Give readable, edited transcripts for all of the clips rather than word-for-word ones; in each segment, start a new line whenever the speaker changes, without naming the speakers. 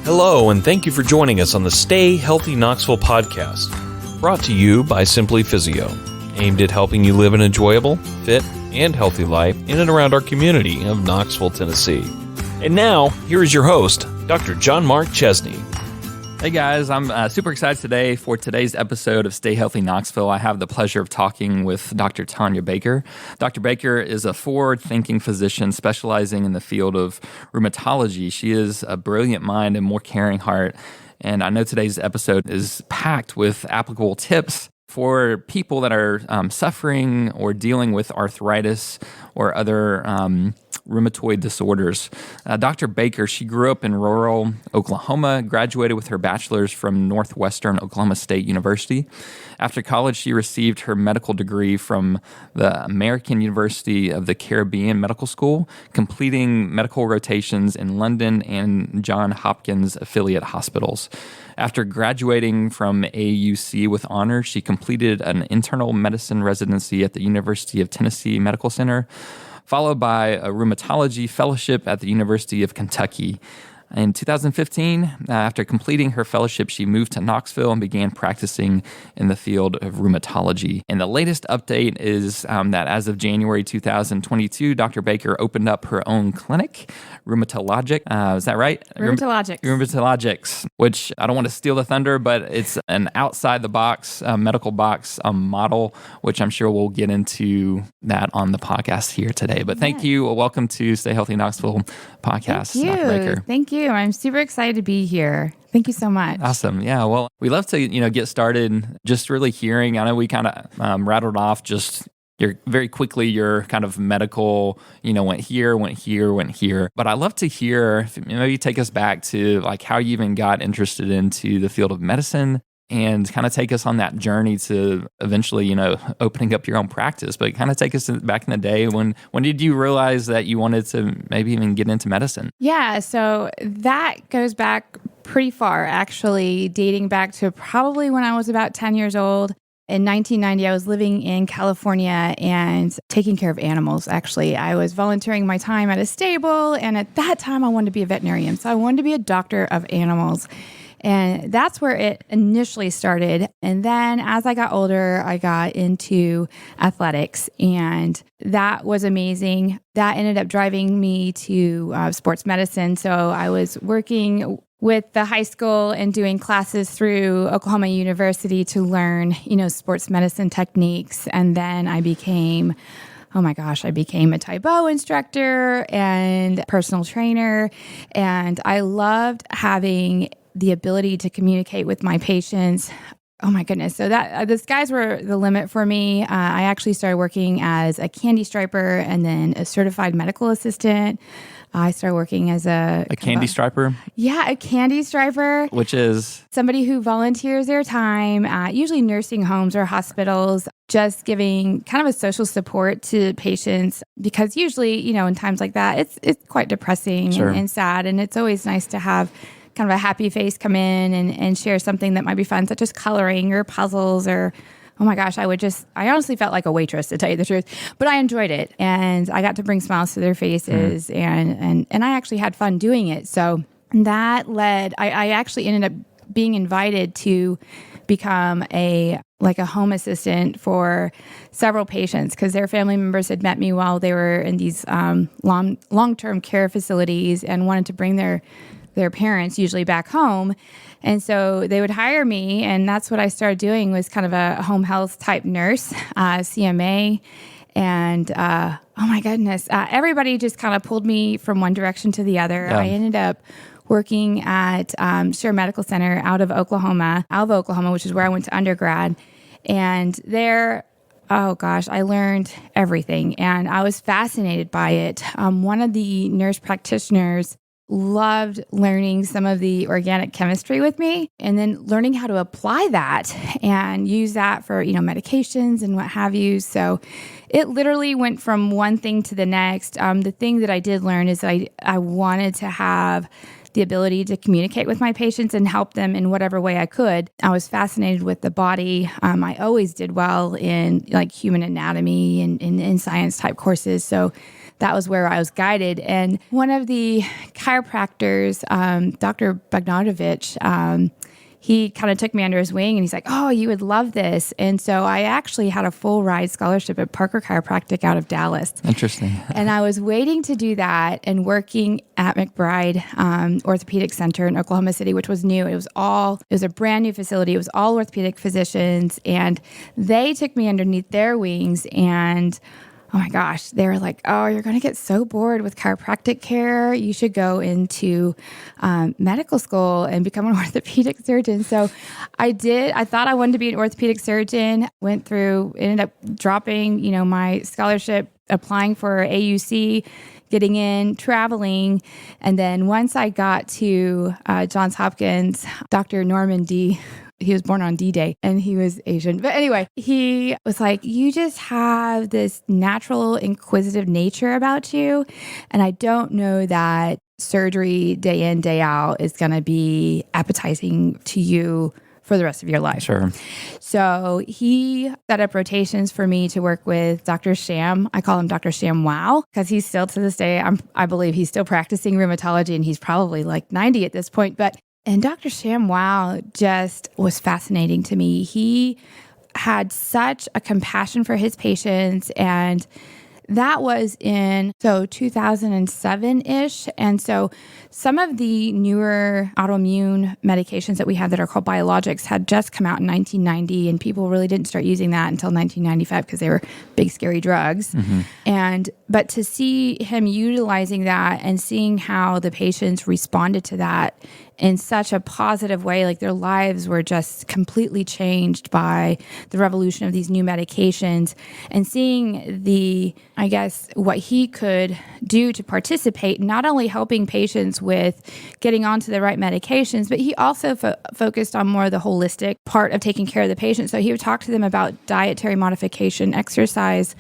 Hello, and thank you for joining us on the Stay Healthy Knoxville podcast, brought to you by Simply Physio, aimed at helping you live an enjoyable, fit, and healthy life in and around our community of Knoxville, Tennessee. And now, here is your host, Dr. John Mark Chesney.
Hey guys, I'm super excited today for today's episode of Stay Healthy Knoxville. I have the pleasure of talking with Dr. Tonya Baker. Dr. Baker is a forward-thinking physician specializing in the field of rheumatology. She is a brilliant mind and more caring heart. And I know today's episode is packed with applicable tips for people that are suffering or dealing with arthritis or other rheumatoid disorders. Dr. Baker, she grew up in rural Oklahoma, graduated with her bachelor's from Northwestern Oklahoma State University. After college, she received her medical degree from the American University of the Caribbean Medical School, completing medical rotations in London and Johns Hopkins affiliate hospitals. After graduating from AUC with honors, she completed an internal medicine residency at the University of Tennessee Medical Center, followed by a rheumatology fellowship at the University of Kentucky. In 2015, after completing her fellowship, she moved to Knoxville and began practicing in the field of rheumatology. And the latest update is that as of January 2022, Dr. Baker opened up her own clinic, Rheumatologic. Is that right?
Rheumatologic.
Rheumatologics, which I don't want to steal the thunder, but it's an outside-the-box, medical box model, which I'm sure we'll get into that on the podcast here today. But thank you. Welcome to Stay Healthy Knoxville podcast,
Thank you.
Dr. Baker.
Thank you. I'm super excited to be here. Thank you so much.
Awesome. Yeah. Well, we love to, get started just really hearing. I know we kind of rattled off just very quickly your kind of medical, went here. But I love to hear, maybe take us back to like how you even got interested into the field of medicine and kind of take us on that journey to eventually, opening up your own practice. But kind of take us back in the day. When did you realize that you wanted to maybe even get into medicine?
Yeah, so that goes back pretty far, actually, dating back to probably when I was about 10 years old. In 1990, I was living in California and taking care of animals, actually. I was volunteering my time at a stable, and at that time, I wanted to be a veterinarian. So I wanted to be a doctor of animals. And that's where it initially started. And then as I got older, I got into athletics, and that was amazing. That ended up driving me to sports medicine. So I was working with the high school and doing classes through Oklahoma University to learn, sports medicine techniques. And then I became a Tae Bo instructor and personal trainer. And I loved having the ability to communicate with my patients. Oh my goodness. So that the skies were the limit for me. I actually started working as a candy striper and then a certified medical assistant. I started working as a
candy striper?
Yeah, a candy striper.
Which is?
Somebody who volunteers their time at usually nursing homes or hospitals, just giving kind of a social support to patients, because usually, in times like that, it's quite depressing
Sure.
and sad. And it's always nice to have kind of a happy face come in and share something that might be fun, such as coloring or puzzles or, oh my gosh, I honestly felt like a waitress, to tell you the truth, but I enjoyed it. And I got to bring smiles to their faces and I actually had fun doing it. So that led, I actually ended up being invited to become a home assistant for several patients because their family members had met me while they were in these long-term care facilities and wanted to bring their parents usually back home. And so they would hire me, and that's what I started doing, was kind of a home health type nurse, CMA. And oh my goodness, everybody just kind of pulled me from one direction to the other.
Yeah.
I ended up working at Shore Medical Center out of Oklahoma, which is where I went to undergrad. And there, oh gosh, I learned everything, and I was fascinated by it. One of the nurse practitioners loved learning some of the organic chemistry with me and then learning how to apply that and use that for, medications and what have you. So it literally went from one thing to the next. The thing that I did learn is that I wanted to have the ability to communicate with my patients and help them in whatever way I could. I was fascinated with the body. I always did well in human anatomy and in science type courses. So that was where I was guided. And one of the chiropractors, Dr. Bogdanovich, he kind of took me under his wing and he's like, oh, you would love this. And so I actually had a full ride scholarship at Parker Chiropractic out of Dallas.
Interesting.
And I was waiting to do that and working at McBride Orthopedic Center in Oklahoma City, which was new. It was a brand new facility. It was all orthopedic physicians. And they took me underneath their wings and oh my gosh, they were like, oh, you're going to get so bored with chiropractic care. You should go into medical school and become an orthopedic surgeon. So I did. I thought I wanted to be an orthopedic surgeon, ended up dropping, my scholarship, applying for AUC, getting in, traveling. And then once I got to Johns Hopkins, Dr. Norman D., he was born on D-Day and he was Asian. But anyway, he was like, you just have this natural inquisitive nature about you. And I don't know that surgery day in, day out is going to be appetizing to you for the rest of your life.
Sure.
So he set up rotations for me to work with Dr. Sham. I call him Dr. Sham Wow because he's still to this day, I believe he's still practicing rheumatology and he's probably like 90 at this point. And Dr. Sham Wow just was fascinating to me. He had such a compassion for his patients, and that was in 2007-ish. And so some of the newer autoimmune medications that we have that are called biologics had just come out in 1990, and people really didn't start using that until 1995 because they were big, scary drugs. But to see him utilizing that and seeing how the patients responded to that in such a positive way, like their lives were just completely changed by the revolution of these new medications, and seeing what he could do to participate, not only helping patients with getting onto the right medications, but he also focused on more of the holistic part of taking care of the patient. So he would talk to them about dietary modification, exercise,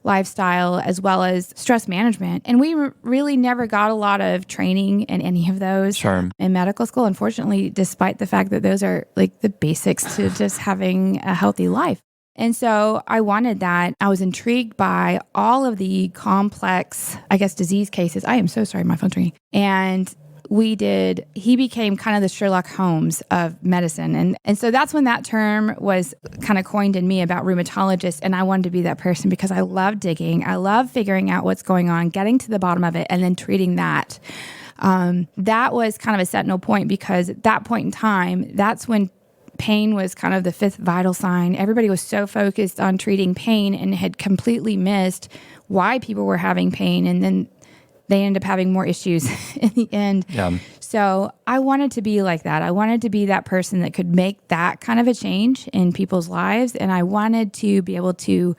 lifestyle, as well as stress management. And we really never got a lot of training in any of those in medical school, unfortunately, despite the fact that those are like the basics to just having a healthy life. And so I wanted that. I was intrigued by all of the complex, disease cases. I am so sorry, my phone's ringing. And he became kind of the Sherlock Holmes of medicine. And so that's when that term was kind of coined in me about rheumatologists. And I wanted to be that person because I love digging. I love figuring out what's going on, getting to the bottom of it, and then treating that. That was kind of a sentinel point because at that point in time, that's when pain was kind of the fifth vital sign. Everybody was so focused on treating pain and had completely missed why people were having pain. And then they ended up having more issues in the end. Yeah. So I wanted to be like that. I wanted to be that person that could make that kind of a change in people's lives. And I wanted to be able to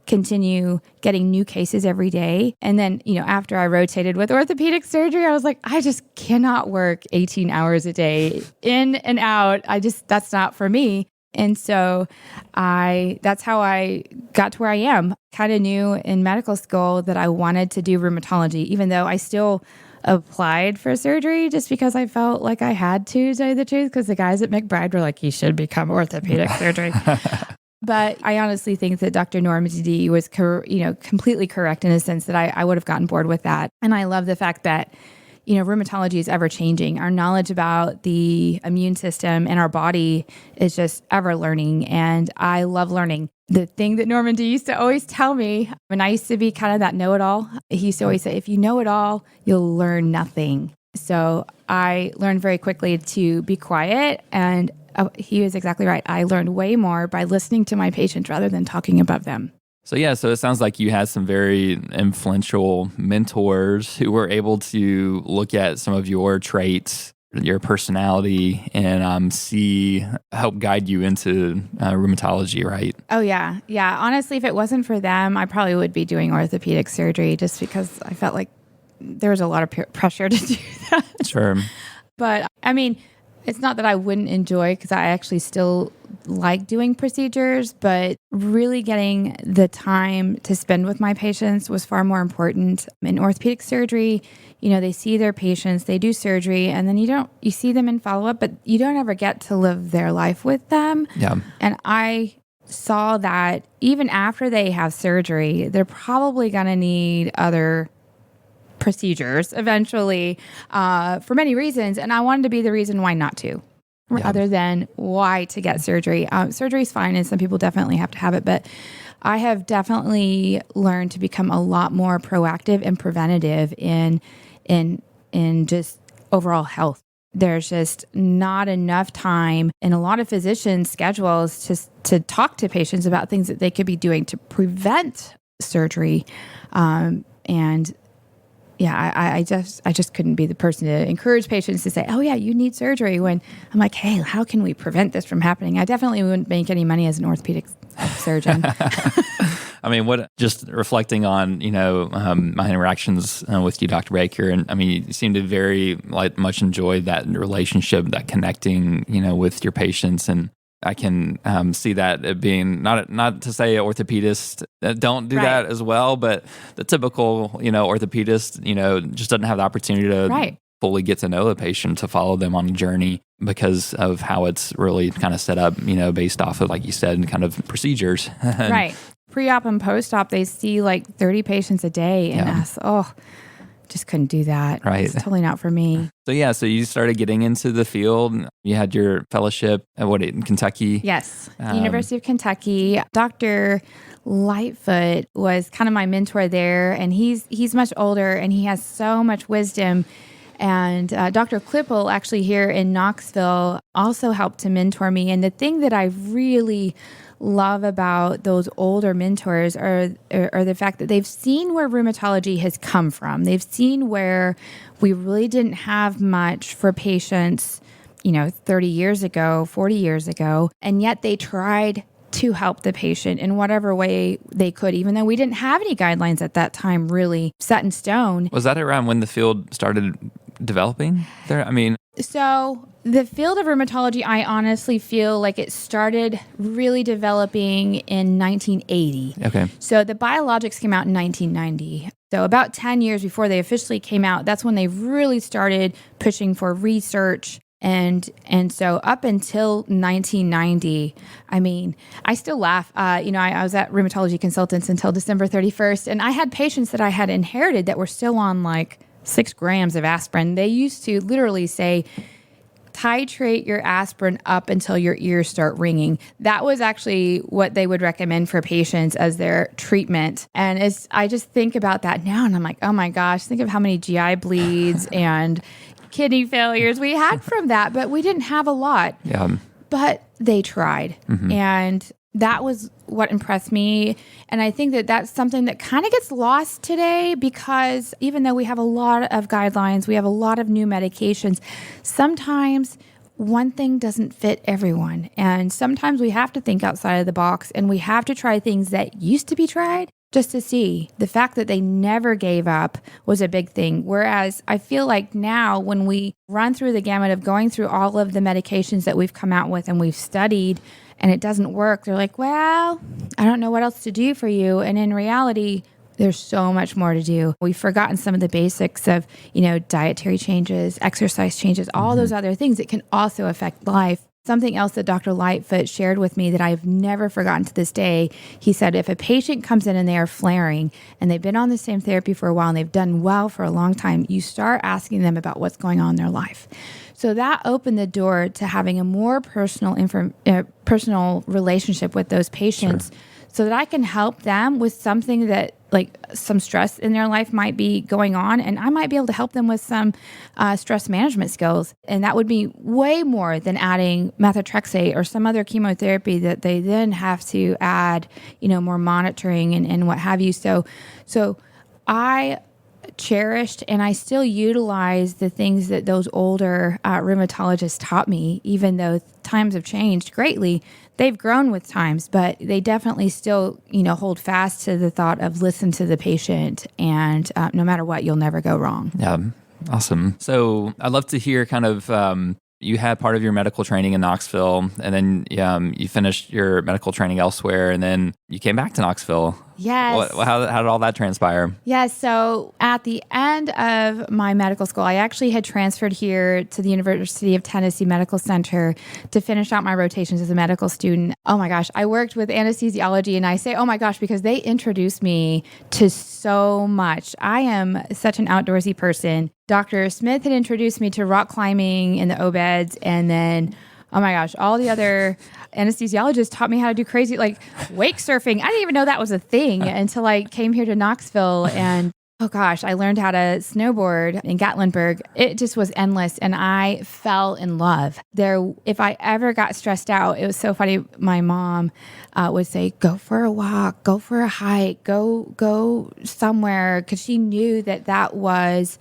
continue getting new cases every day. And then, after I rotated with orthopedic surgery, I was like, I just cannot work 18 hours a day in and out. That's not for me. And so that's how I got to where I am. Kind of knew in medical school that I wanted to do rheumatology, even though I still applied for surgery just because I felt like I had to tell you the truth, because the guys at McBride were like, you should become orthopedic surgery. But I honestly think that Dr. Norman D. was completely correct in a sense that I would have gotten bored with that. And I love the fact that rheumatology is ever changing. Our knowledge about the immune system and our body is just ever learning. And I love learning. The thing that Norman D used to always tell me, and I used to be kind of that know-it-all, he used to always say, if you know it all, you'll learn nothing. So I learned very quickly to be quiet, and he was exactly right. I learned way more by listening to my patients rather than talking above them.
So it sounds like you had some very influential mentors who were able to look at some of your traits, your personality, and help guide you into rheumatology, right?
Oh, yeah. Yeah. Honestly, if it wasn't for them, I probably would be doing orthopedic surgery just because I felt like there was a lot of pressure to do that.
Sure.
But it's not that I wouldn't enjoy, because I actually still like doing procedures, but really getting the time to spend with my patients was far more important. In orthopedic surgery, they see their patients, they do surgery, and then you see them in follow-up, but you don't ever get to live their life with them. Yeah. And I saw that even after they have surgery, they're probably going to need other procedures eventually for many reasons. And I wanted to be the reason why not to, other than why to get surgery. Surgery is fine, and some people definitely have to have it. But I have definitely learned to become a lot more proactive and preventative in just overall health. There's just not enough time in a lot of physicians' schedules to talk to patients about things that they could be doing to prevent surgery. And yeah, I just couldn't be the person to encourage patients to say, oh yeah, you need surgery, when I'm like, hey, how can we prevent this from happening? I definitely wouldn't make any money as an orthopedic surgeon.
I mean, just reflecting on, my interactions with you, Dr. Baker, and I mean, you seem to very much enjoy that relationship, that connecting, with your patients. And I can see that it being not to say orthopedists don't do that as well, but the typical, orthopedist, just doesn't have the opportunity to fully get to know the patient, to follow them on a journey because of how it's really kind of set up, based off of, like you said, kind of procedures.
Right. Pre-op and post-op, they see like 30 patients a day, and us, just couldn't do that.
Right.
It's totally not for me.
So you started getting into the field. You had your fellowship in Kentucky?
Yes, University of Kentucky. Dr. Lightfoot was kind of my mentor there, and he's much older, and he has so much wisdom. And Dr. Klippel, actually here in Knoxville, also helped to mentor me. And the thing that I really love about those older mentors are the fact that they've seen where rheumatology has come from. They've seen where we really didn't have much for patients, 30 years ago, 40 years ago, and yet they tried to help the patient in whatever way they could, even though we didn't have any guidelines at that time really set in stone.
Was that around when the field started developing there? I mean,
so the field of rheumatology, I honestly feel like it started really developing in 1980.
Okay.
So the biologics came out in 1990. So about 10 years before they officially came out, that's when they really started pushing for research. And so up until 1990, I mean, I still laugh. I was at Rheumatology Consultants until December 31st, and I had patients that I had inherited that were still on like 6 grams of aspirin. They used to literally say, titrate your aspirin up until your ears start ringing. That was actually what they would recommend for patients as their treatment. And I just think about that now, and I'm like, oh my gosh, think of how many GI bleeds and kidney failures we had from that, but we didn't have a lot.
Yeah.
But they tried.
Mm-hmm.
And that was what impressed me. And I think that that's something that kind of gets lost today, because even though we have a lot of guidelines, we have a lot of new medications, sometimes one thing doesn't fit everyone. And sometimes we have to think outside of the box, and we have to try things that used to be tried just to see. The fact that they never gave up was a big thing. Whereas I feel like now when we run through the gamut of going through all of the medications that we've come out with and we've studied and it doesn't work, they're like, well, I don't know what else to do for you. And in reality, there's so much more to do. We've forgotten some of the basics of, dietary changes, exercise changes, all those other things that can also affect life. Something else that Dr. Lightfoot shared with me that I've never forgotten to this day, he said, if a patient comes in and they are flaring and they've been on the same therapy for a while and they've done well for a long time, you start asking them about what's going on in their life. So that opened the door to having a more personal relationship with those patients. Sure. So that I can help them with something that, like, some stress in their life might be going on, and I might be able to help them with some stress management skills. And that would be way more than adding methotrexate or some other chemotherapy that they then have to add, more monitoring and what have you. So I cherished and I still utilize the things that those older rheumatologists taught me, even though times have changed greatly. They've grown with times, but they definitely still, hold fast to the thought of listen to the patient, and no matter what, you'll never go wrong.
Yeah. Awesome. So I'd love to hear kind of you had part of your medical training in Knoxville, and then you finished your medical training elsewhere, and then you came back to Knoxville.
Yes.
How did all that transpire?
Yes. So at the end of my medical school, I actually had transferred here to the University of Tennessee Medical Center to finish out my rotations as a medical student. Oh my gosh, I worked with anesthesiology, and I say, oh my gosh, because they introduced me to so much. I am such an outdoorsy person. Dr. Smith had introduced me to rock climbing in the O-beds, and then oh my gosh, all the other anesthesiologists taught me how to do crazy, like wake surfing. I didn't even know that was a thing until I came here to Knoxville. And oh gosh, I learned how to snowboard in Gatlinburg. It just was endless. And I fell in love there. If I ever got stressed out, it was so funny. My mom would say, go for a walk, go for a hike, go somewhere. Because she knew that was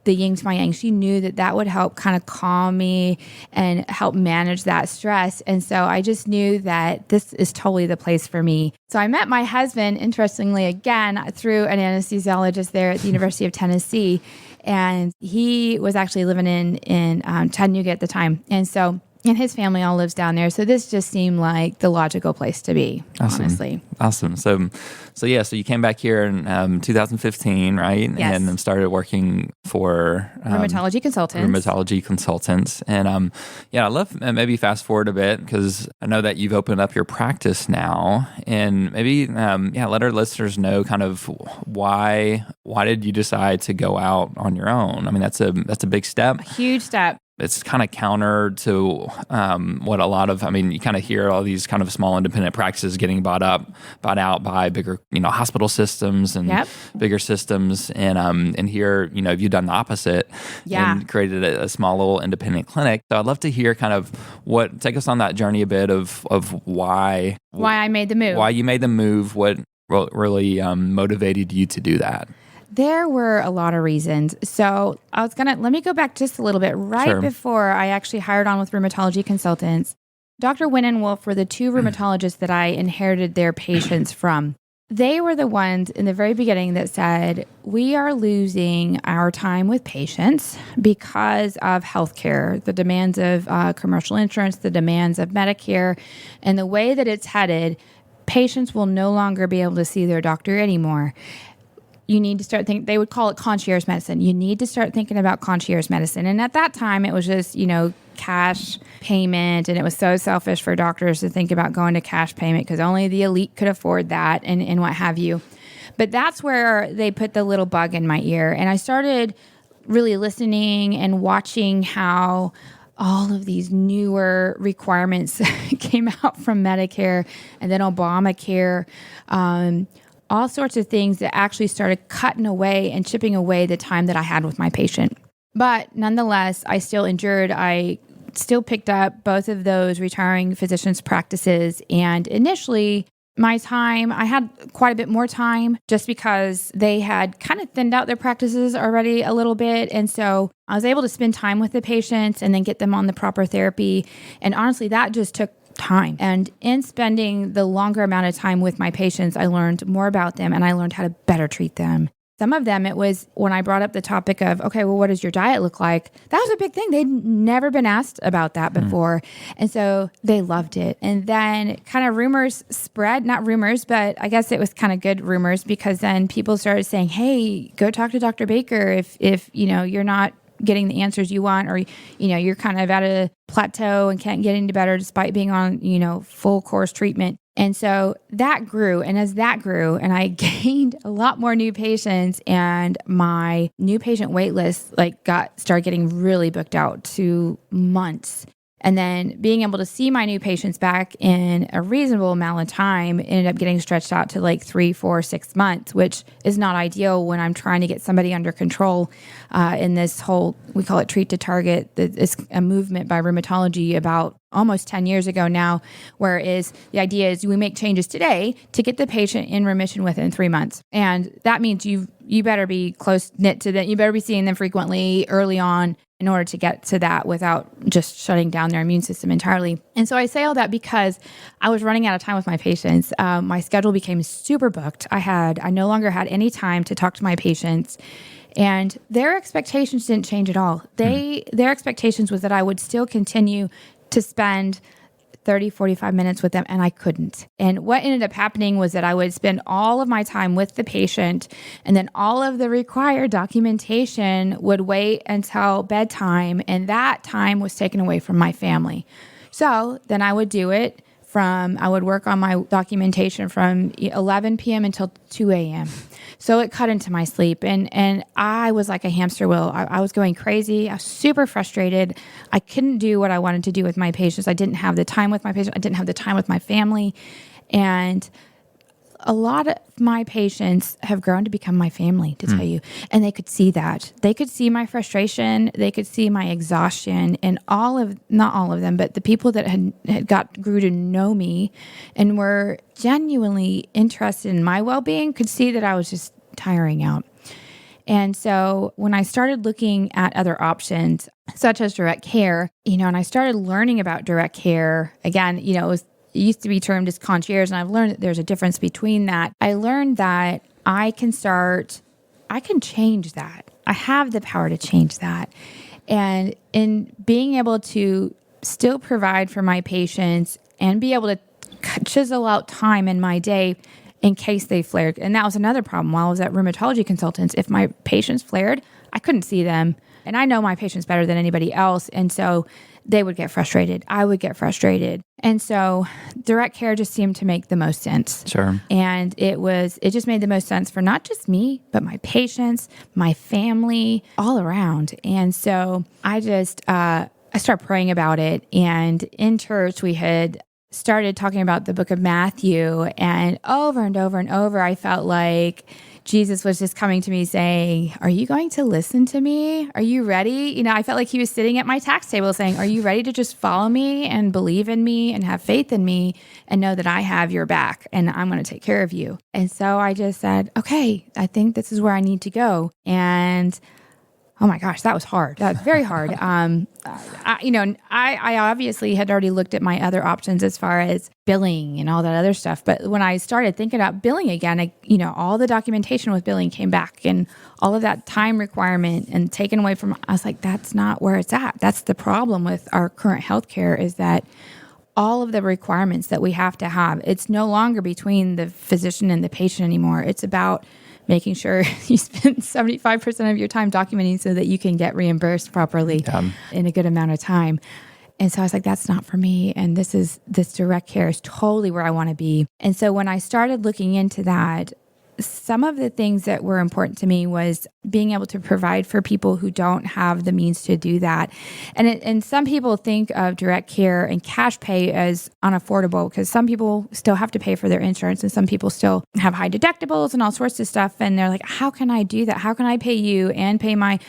the yin to my yang. She knew that would help kind of calm me and help manage that stress. And so I just knew that this is totally the place for me. So I met my husband, interestingly, again, through an anesthesiologist there at the University of Tennessee. And he was actually living in Chattanooga at the time. And so, and his family all lives down there. So this just seemed like the logical place to be, honestly.
Awesome. So you came back here in 2015, right?
Yes.
And then started working for
Rheumatology consultants.
And I love maybe fast forward a bit because I know that you've opened up your practice now, and maybe let our listeners know kind of why did you decide to go out on your own? I mean, that's a big step.
A huge step.
It's kind of counter to what a lot of, you kind of hear all these kind of small independent practices getting bought out by bigger, hospital systems and bigger systems. And here, you've done the opposite and created a small little independent clinic. So I'd love to hear kind of take us on that journey a bit of why
I made the move.
Why you made the move, what really motivated you to do that.
There were a lot of reasons. So let me go back just a little bit. Right before I actually hired on with Rheumatology Consultants, Dr. Wynn and Wolf were the two rheumatologists that I inherited their patients from. They were the ones in the very beginning that said, we are losing our time with patients because of healthcare, the demands of commercial insurance, the demands of Medicare, and the way that it's headed, patients will no longer be able to see their doctor anymore. You need to start thinking, they would call it concierge medicine. You need to start thinking about concierge medicine. And at that time, it was just, cash payment. And it was so selfish for doctors to think about going to cash payment because only the elite could afford that and what have you. But that's where they put the little bug in my ear. And I started really listening and watching how all of these newer requirements came out from Medicare and then Obamacare, all sorts of things that actually started cutting away and chipping away the time that I had with my patient. But nonetheless, I still endured. I still picked up both of those retiring physicians' practices. And initially, my time, I had quite a bit more time just because they had kind of thinned out their practices already a little bit. And so I was able to spend time with the patients and then get them on the proper therapy. And honestly, that just took time. And in spending the longer amount of time with my patients, I learned more about them and I learned how to better treat them. Some of them, it was when I brought up the topic of, okay, well, what does your diet look like? That was a big thing. They'd never been asked about that before. And so they loved it. And then kind of rumors spread, not rumors, but I guess it was kind of good rumors because then people started saying, hey, go talk to Dr. Baker if you're not getting the answers you want, or, you're kind of at a plateau and can't get any better despite being on, full course treatment. And so that grew. And as that grew and I gained a lot more new patients and my new patient wait list, started getting really booked out to months. And then being able to see my new patients back in a reasonable amount of time ended up getting stretched out to 3, 4, 6 months, which is not ideal when I'm trying to get somebody under control in this whole, we call it treat to target. It's a movement by rheumatology about almost 10 years ago now, whereas the idea is we make changes today to get the patient in remission within 3 months. And that means you better be close knit to them. You better be seeing them frequently early on in order to get to that without just shutting down their immune system entirely. And so I say all that because I was running out of time with my patients. My schedule became super booked. I no longer had any time to talk to my patients. And their expectations didn't change at all. Their expectations was that I would still continue to spend 30, 45 minutes with them, and I couldn't. And what ended up happening was that I would spend all of my time with the patient, and then all of the required documentation would wait until bedtime, and that time was taken away from my family. So then I would do it I would work on my documentation from 11 p.m. until 2 a.m. So it cut into my sleep, and I was like a hamster wheel. I was going crazy. I was super frustrated. I couldn't do what I wanted to do with my patients. I didn't have the time with my patients. I didn't have the time with my family. And a lot of my patients have grown to become my family, to tell you. And they could see that. They could see my frustration. They could see my exhaustion. And not all of them, but the people that grew to know me and were genuinely interested in my well-being could see that I was just tiring out. And so when I started looking at other options, such as direct care, and I started learning about direct care, again, it used to be termed as concierge, and I've learned that there's a difference between that. I learned that I can change that. I have the power to change that. And in being able to still provide for my patients and be able to chisel out time in my day in case they flared. And that was another problem while I was at Rheumatology Consultants. If my patients flared, I couldn't see them. And I know my patients better than anybody else. And so they would get frustrated. I would get frustrated. And so direct care just seemed to make the most sense.
Sure.
And it just made the most sense for not just me, but my patients, my family, all around. And so I started praying about it. And in church, we had started talking about the book of Matthew, and over and over, I felt like Jesus was just coming to me saying, are you going to listen to me? Are you ready? I felt like he was sitting at my tax table saying, are you ready to just follow me and believe in me and have faith in me and know that I have your back and I'm going to take care of you? And so I just said, okay, I think this is where I need to go. And oh my gosh, that was hard. That was very hard. I obviously had already looked at my other options as far as billing and all that other stuff. But when I started thinking about billing again, all the documentation with billing came back and all of that time requirement and taken away from, I was like, that's not where it's at. That's the problem with our current healthcare, is that all of the requirements that we have to have, it's no longer between the physician and the patient anymore. It's about making sure you spend 75% of your time documenting so that you can get reimbursed properly in a good amount of time. And so I was like, that's not for me. And this direct care is totally where I want to be. And so when I started looking into that, some of the things that were important to me was being able to provide for people who don't have the means to do that. And some people think of direct care and cash pay as unaffordable because some people still have to pay for their insurance and some people still have high deductibles and all sorts of stuff. And they're like, how can I do that? How can I pay you and pay my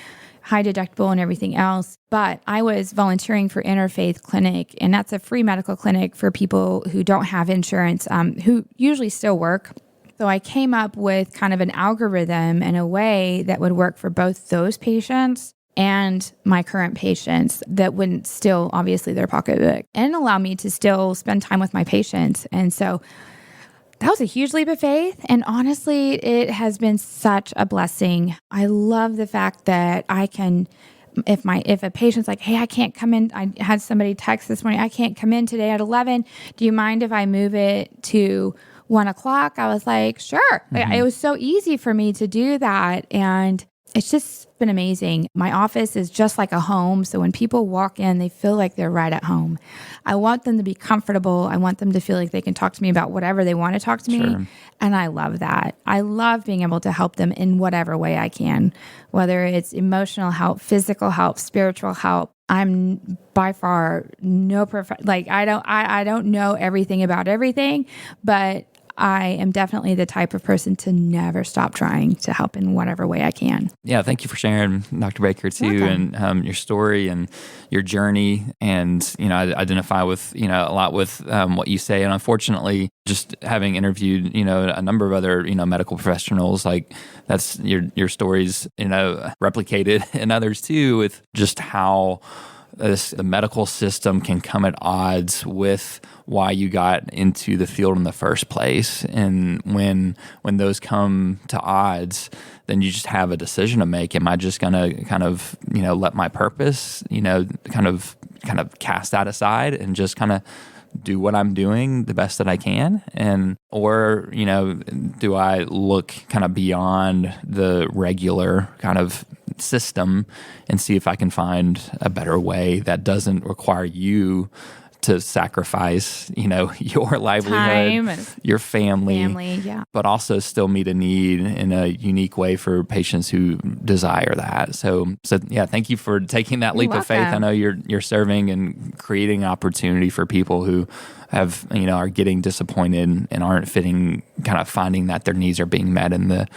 high deductible and everything else? But I was volunteering for Interfaith Clinic, and that's a free medical clinic for people who don't have insurance, who usually still work. So I came up with kind of an algorithm and a way that would work for both those patients and my current patients that wouldn't steal, obviously, their pocketbook and allow me to still spend time with my patients. And so that was a huge leap of faith. And honestly, it has been such a blessing. I love the fact that I can, if a patient's like, hey, I can't come in. I had somebody text this morning, I can't come in today at 11. Do you mind if I move it to 1 o'clock? I was like, sure. Mm-hmm. It was so easy for me to do that. And it's just been amazing. My office is just like a home. So when people walk in, they feel like they're right at home. I want them to be comfortable. I want them to feel like they can talk to me about whatever they want to talk to me. And I love that. I love being able to help them in whatever way I can, whether it's emotional help, physical help, spiritual help. I'm by far I don't know everything about everything, but I am definitely the type of person to never stop trying to help in whatever way I can.
Yeah, thank you for sharing, Dr. Baker, too, and your story and your journey. And, I identify with, a lot with what you say. And unfortunately, just having interviewed, a number of other, medical professionals, like that's your stories, replicated in others, too, with just how the medical system can come at odds with why you got into the field in the first place. And when those come to odds, then you just have a decision to make. Am I just going to kind of, let my purpose, kind of cast that aside and just kind of do what I'm doing the best that I can? Or do I look kind of beyond the regular kind of system and see if I can find a better way that doesn't require you to sacrifice, your livelihood,
Time,
your family,
yeah.
but also still meet a need in a unique way for patients who desire that. So yeah, thank you for taking that leap of faith. I know you're serving and creating opportunity for people who have, are getting disappointed and aren't finding that their needs are being met in the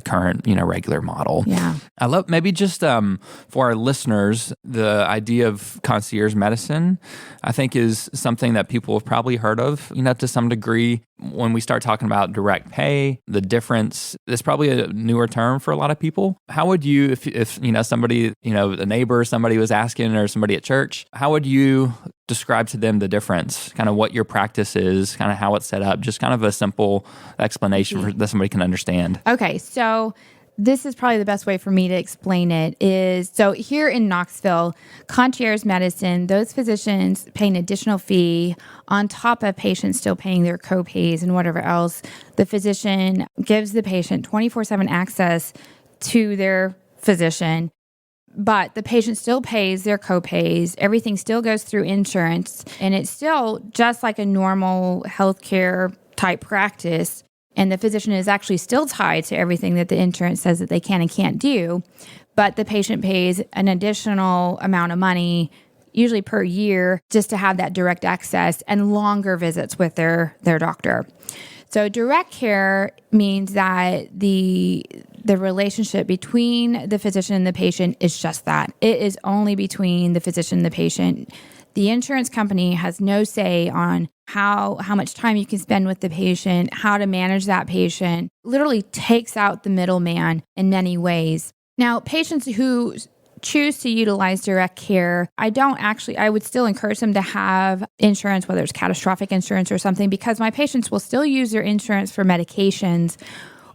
current, regular model.
Yeah.
I love maybe just for our listeners, the idea of concierge medicine, I think is something that people have probably heard of, to some degree. When we start talking about direct pay, the difference is probably a newer term for a lot of people. How would you, if somebody, a neighbor, somebody was asking, or somebody at church, how would you describe to them the difference, kind of what your practice is, kind of how it's set up, just kind of a simple explanation that somebody can understand?
Okay, so this is probably the best way for me to explain it is, so here in Knoxville, concierge medicine, those physicians pay an additional fee on top of patients still paying their co-pays and whatever else. The physician gives the patient 24/7 access to their physician, but the patient still pays their co-pays. Everything still goes through insurance, and it's still just like a normal healthcare type practice. And the physician is actually still tied to everything that the insurance says that they can and can't do. But the patient pays an additional amount of money, usually per year, just to have that direct access and longer visits with their doctor. So direct care means that the relationship between the physician and the patient is just that. It is only between the physician and the patient. The insurance company has no say on how much time you can spend with the patient, how to manage that patient. Literally takes out the middleman in many ways. Now, patients who choose to utilize direct care, I would still encourage them to have insurance, whether it's catastrophic insurance or something, because my patients will still use their insurance for medications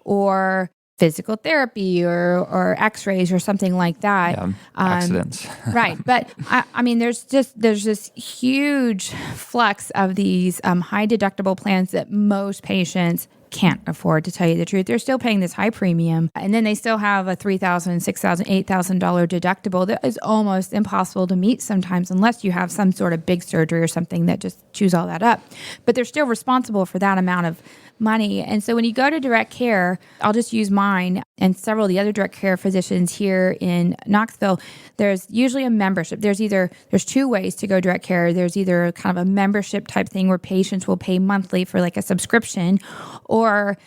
or physical therapy or x-rays or something like that.
Yeah, accidents.
Right. But I mean, there's this huge flux of these high deductible plans that most patients can't afford, to tell you the truth. They're still paying this high premium, and then they still have a $3,000, $6,000, $8,000 deductible that is almost impossible to meet sometimes unless you have some sort of big surgery or something that just chews all that up. But they're still responsible for that amount of money. And so when you go to direct care, I'll just use mine and several of the other direct care physicians here in Knoxville. There's usually a membership. There's two ways to go direct care. There's either kind of a membership type thing where patients will pay monthly for like a subscription, or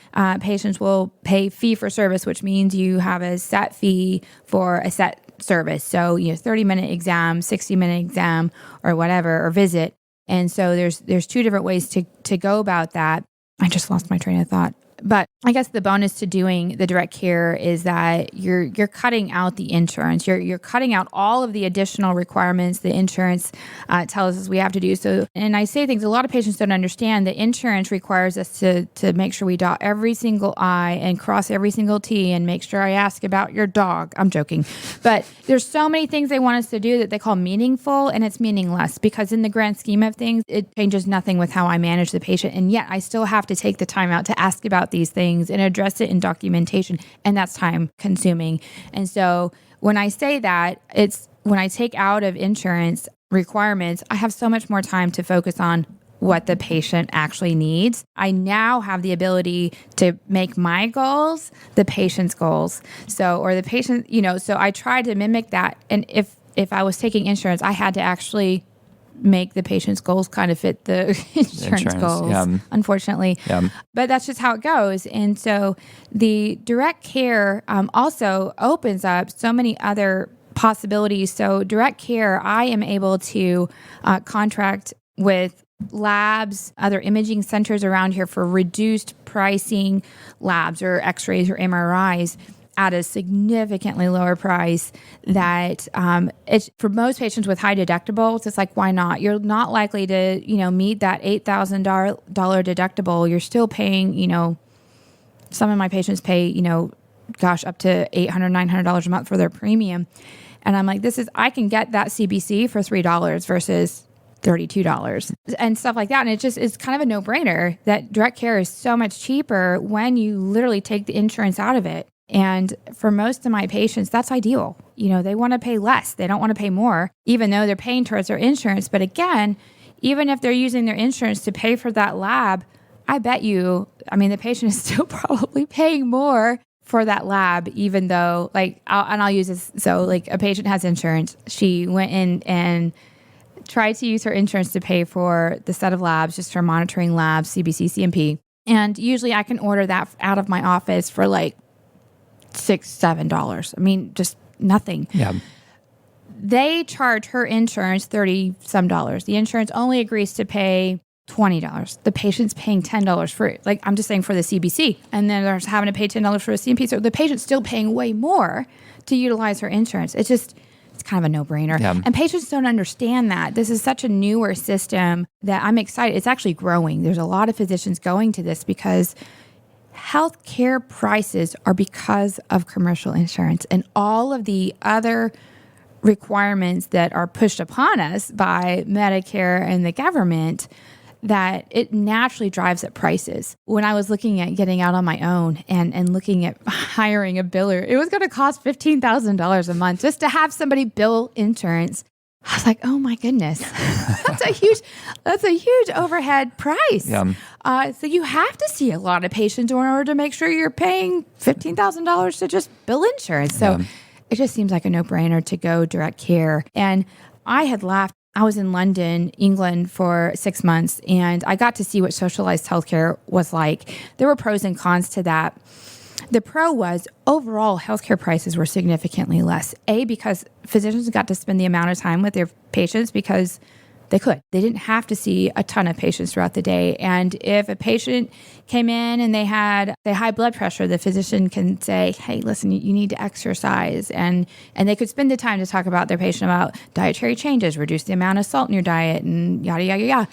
patients will pay fee for service, which means you have a set fee for a set service. So, 30-minute exam, 60-minute exam, or whatever, or visit. And so there's two different ways to go about that. I just lost my train of thought. But I guess the bonus to doing the direct care is that you're cutting out the insurance. You're cutting out all of the additional requirements the insurance tells us we have to do. So, and I say things a lot of patients don't understand. The insurance requires us to make sure we dot every single I and cross every single T and make sure I ask about your dog. I'm joking. But there's so many things they want us to do that they call meaningful, and it's meaningless because in the grand scheme of things, it changes nothing with how I manage the patient. And yet I still have to take the time out to ask about these things and address it in documentation, and that's time consuming. And so when I say that, it's when I take out of insurance requirements, I have so much more time to focus on what the patient actually needs. I now have the ability to make my goals the patient's goals. So I try to mimic that. And if I was taking insurance, I had to actually make the patient's goals kind of fit the insurance goals, unfortunately. Yeah. But that's just how it goes. And so the direct care also opens up so many other possibilities. So direct care, I am able to contract with labs, other imaging centers around here for reduced pricing labs or x-rays or MRIs at a significantly lower price that it's for most patients with high deductibles. It's like, why not? You're not likely to, meet that $8,000 deductible. You're still paying, some of my patients pay, up to $800, $900 a month for their premium. And I'm like, I can get that CBC for $3 versus $32 and stuff like that. And it's kind of a no-brainer that direct care is so much cheaper when you literally take the insurance out of it. And for most of my patients, that's ideal. They want to pay less. They don't want to pay more, even though they're paying towards their insurance. But again, even if they're using their insurance to pay for that lab, I bet you, the patient is still probably paying more for that lab, even though, I'll use this. So, a patient has insurance. She went in and tried to use her insurance to pay for the set of labs, just for monitoring labs, CBC, CMP. And usually I can order that out of my office for $6, $7. Just nothing. Yeah. They charge her insurance $30 some. The insurance only agrees to pay $20. The patient's paying $10 for it. I'm just saying for the CBC. And then they're having to pay $10 for a CMP. So the patient's still paying way more to utilize her insurance. It's kind of a no-brainer. Yeah. And patients don't understand that. This is such a newer system that I'm excited. It's actually growing. There's a lot of physicians going to this because healthcare prices are because of commercial insurance and all of the other requirements that are pushed upon us by Medicare and the government, that it naturally drives up prices. When I was looking at getting out on my own and looking at hiring a biller, it was going to cost $15,000 a month just to have somebody bill insurance. I was like, oh my goodness, that's a huge overhead price. Yeah. So you have to see a lot of patients in order to make sure you're paying $15,000 to just bill insurance. So it just seems like a no-brainer to go direct care. And I had laughed. I was in London, England for 6 months, and I got to see what socialized healthcare was like. There were pros and cons to that. The pro was overall healthcare prices were significantly less. Because physicians got to spend the amount of time with their patients because they could. They didn't have to see a ton of patients throughout the day. And if a patient came in and they had high blood pressure, the physician can say, hey, listen, you need to exercise. And they could spend the time to talk about their patient about dietary changes, reduce the amount of salt in your diet, and yada, yada, yada.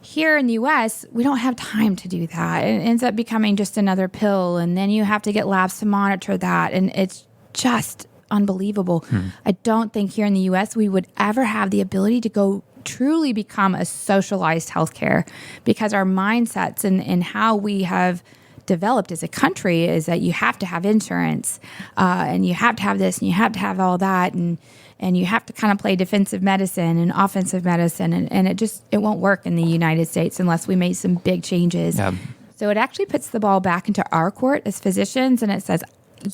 Here in the U.S., we don't have time to do that. It ends up becoming just another pill. And then you have to get labs to monitor that. And it's just unbelievable. I don't think here in the U.S. we would ever have the ability to go truly become a socialized healthcare, because our mindsets and how we have developed as a country is that you have to have insurance and you have to have this and you have to have all that and you have to kind of play defensive medicine and offensive medicine and it won't work in the United States unless we made some big changes. Yeah. So it actually puts the ball back into our court as physicians, and it says,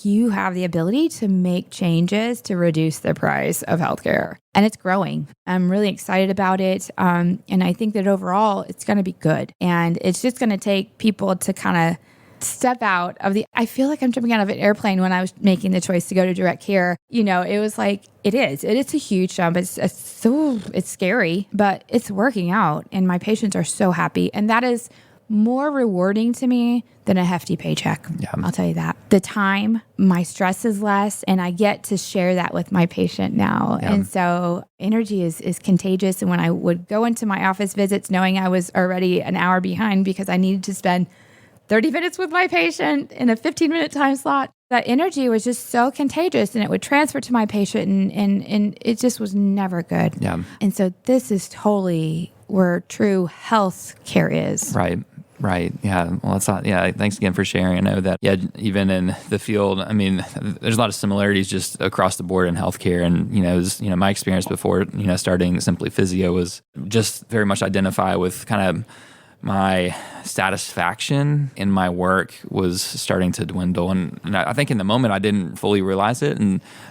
you have the ability to make changes to reduce the price of healthcare. And it's growing. I'm really excited about it. And I think that overall it's going to be good. And it's just going to take people to kind of step out of I feel like I'm jumping out of an airplane when I was making the choice to go to direct care. It was like, it's a huge jump. It's scary, but it's working out. And my patients are so happy. And that is more rewarding to me than a hefty paycheck. Yeah. I'll tell you that. The time, my stress is less, and I get to share that with my patient now. Yeah. And so energy is contagious. And when I would go into my office visits knowing I was already an hour behind because I needed to spend 30 minutes with my patient in a 15-minute time slot, that energy was just so contagious, and it would transfer to my patient, and it just was never good. Yeah. And so this is totally where true health care is.
Right. Yeah. Well, that's not, yeah. Thanks again for sharing. I know that, even in the field, there's a lot of similarities just across the board in healthcare. And, my experience before, starting Simply Physio was just very much identify with kind of my satisfaction in my work was starting to dwindle. And I think in the moment I didn't fully realize it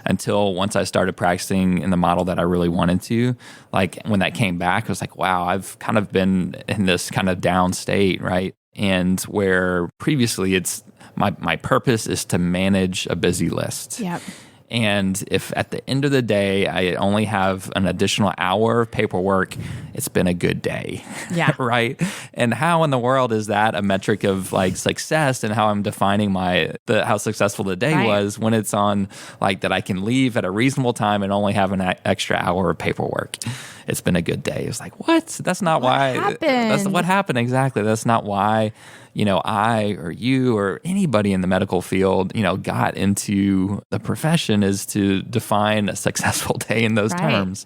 until once I started practicing in the model that I really wanted to. Like when that came back, I was like, wow, I've kind of been in this kind of down state, right? And where previously it's my purpose is to manage a busy list. Yep. And if at the end of the day, I only have an additional hour of paperwork, it's been a good day.
Yeah.
Right. And how in the world is that a metric of like success and how I'm defining how successful the day was when it's on like that I can leave at a reasonable time and only have an extra hour of paperwork. It's been a good day. It's like, what? That's not why. That's what happened. Exactly. That's not why, I or you or anybody in the medical field, got into the profession is to define a successful day in those terms.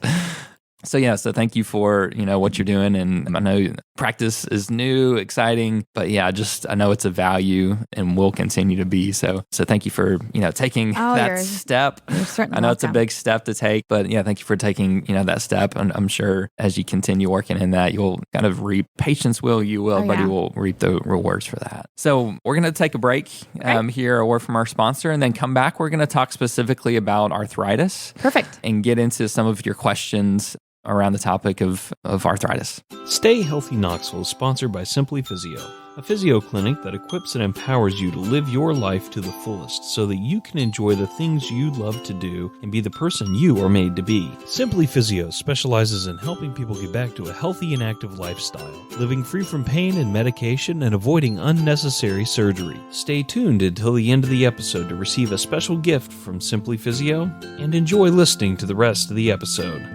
So thank you for, what you're doing. And I know practice is new, exciting, but I know it's a value and will continue to be. So thank you for, taking that step. I know it's a big step to take, but thank you for taking, that step. And I'm sure as you continue working in that, you'll kind of reap, patients will, you will, but you will reap the rewards for that. So we're going to take a break here, a word from our sponsor, and then come back. We're going to talk specifically about arthritis.
Perfect.
And get into some of your questions around the topic of arthritis.
Stay Healthy Knoxville is sponsored by Simply Physio, a physio clinic that equips and empowers you to live your life to the fullest so that you can enjoy the things you love to do and be the person you are made to be. Simply Physio specializes in helping people get back to a healthy and active lifestyle, living free from pain and medication and avoiding unnecessary surgery. Stay tuned until the end of the episode to receive a special gift from Simply Physio and enjoy listening to the rest of the episode.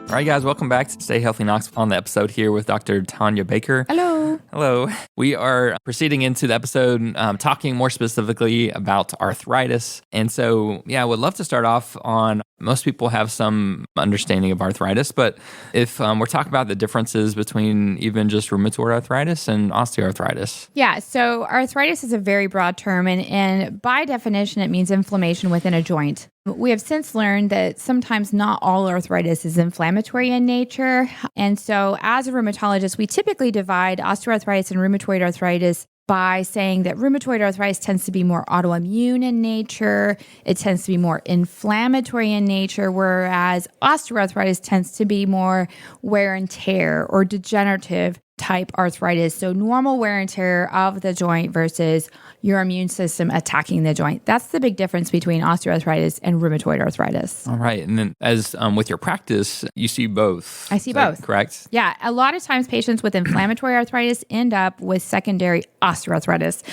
All right, guys, welcome back to Stay Healthy Knoxville on the episode here with Dr. Tonya Baker.
Hello.
Hello. We are proceeding into the episode talking more specifically about arthritis. And so, I would love to start off on, most people have some understanding of arthritis, but if we're talking about the differences between even just rheumatoid arthritis and osteoarthritis.
Yeah, so arthritis is a very broad term, and by definition, it means inflammation within a joint. We have since learned that sometimes not all arthritis is inflammatory in nature. And so as a rheumatologist, we typically divide osteoarthritis and rheumatoid arthritis by saying that rheumatoid arthritis tends to be more autoimmune in nature. It tends to be more inflammatory in nature, whereas osteoarthritis tends to be more wear and tear or degenerative type arthritis. So normal wear and tear of the joint versus your immune system attacking the joint. That's the big difference between osteoarthritis and rheumatoid arthritis.
All right. And then as with your practice, you see both.
I see both.
Correct?
Yeah. A lot of times patients with inflammatory arthritis end up with secondary osteoarthritis.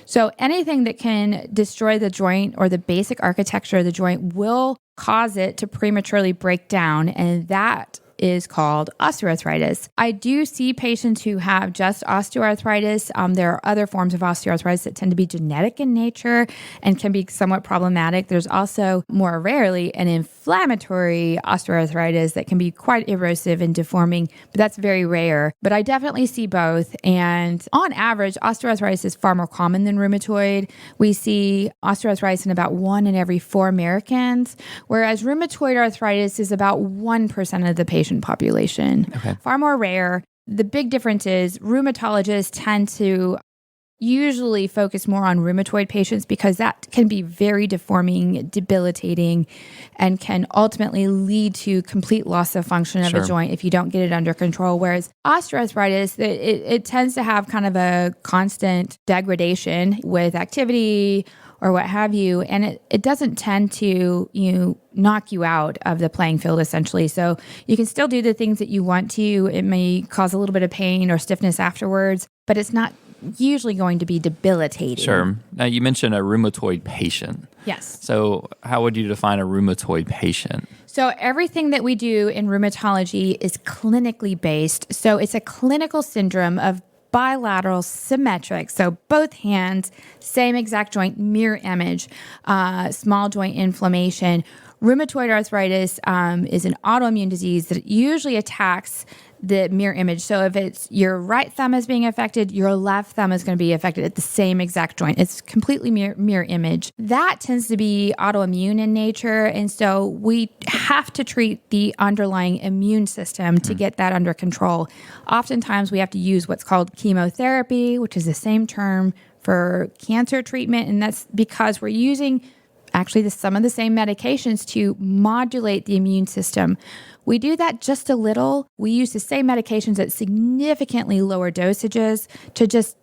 So anything that can destroy the joint or the basic architecture of the joint will cause it to prematurely break down, and that is called osteoarthritis. I do see patients who have just osteoarthritis. There are other forms of osteoarthritis that tend to be genetic in nature and can be somewhat problematic. There's also, more rarely, an inflammatory osteoarthritis that can be quite erosive and deforming, but that's very rare. But I definitely see both. And on average, osteoarthritis is far more common than rheumatoid. We see osteoarthritis in about 1 in every 4 Americans, whereas rheumatoid arthritis is about 1% of the patient population. Okay. Far more rare. The big difference is rheumatologists tend to usually focus more on rheumatoid patients because that can be very deforming, debilitating, and can ultimately lead to complete loss of function of a joint if you don't get it under control. Whereas osteoarthritis, it tends to have kind of a constant degradation with activity or what have you, and it doesn't tend to knock you out of the playing field, essentially. So you can still do the things that you want to. It may cause a little bit of pain or stiffness afterwards, but it's not usually going to be debilitating.
Sure. Now, you mentioned a rheumatoid patient.
Yes.
So how would you define a rheumatoid patient?
So everything that we do in rheumatology is clinically based. So it's a clinical syndrome of bilateral symmetric, so both hands, same exact joint, mirror image, small joint inflammation. Rheumatoid arthritis is an autoimmune disease that usually attacks the mirror image. So if it's your right thumb is being affected, your left thumb is going to be affected at the same exact joint. It's completely mirror image. That tends to be autoimmune in nature. And so we have to treat the underlying immune system to get that under control. Oftentimes we have to use what's called chemotherapy, which is the same term for cancer treatment. And that's because we're using actually some of the same medications to modulate the immune system. We do that just a little. We use the same medications at significantly lower dosages to just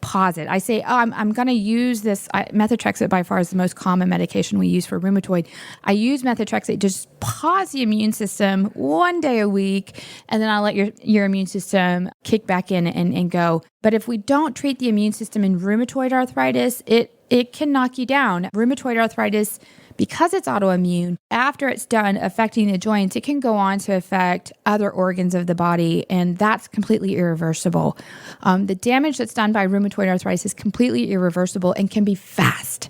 pause it. I say, oh, I'm going to use this. Methotrexate by far is the most common medication we use for rheumatoid. I use methotrexate, just pause the immune system 1 day a week, and then I'll let your immune system kick back in and go. But if we don't treat the immune system in rheumatoid arthritis, it can knock you down. Rheumatoid arthritis, because it's autoimmune, after it's done affecting the joints, it can go on to affect other organs of the body, and that's completely irreversible. The damage that's done by rheumatoid arthritis is completely irreversible and can be fast.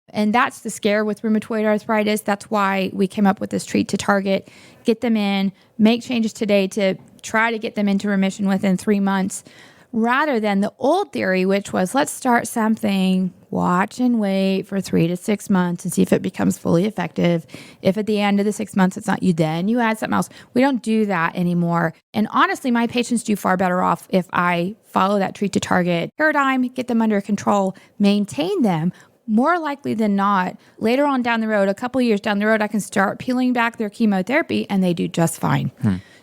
And that's the scare with rheumatoid arthritis. That's why we came up with this treat to target, get them in, make changes today to try to get them into remission within 3 months, rather than the old theory, which was let's start something, watch and wait for 3 to 6 months and see if it becomes fully effective. If at the end of the 6 months it's not you, then you add something else. We don't do that anymore. And honestly, my patients do far better off if I follow that treat to target paradigm, get them under control, maintain them. More likely than not, later on down the road, a couple of years down the road, I can start peeling back their chemotherapy and they do just fine.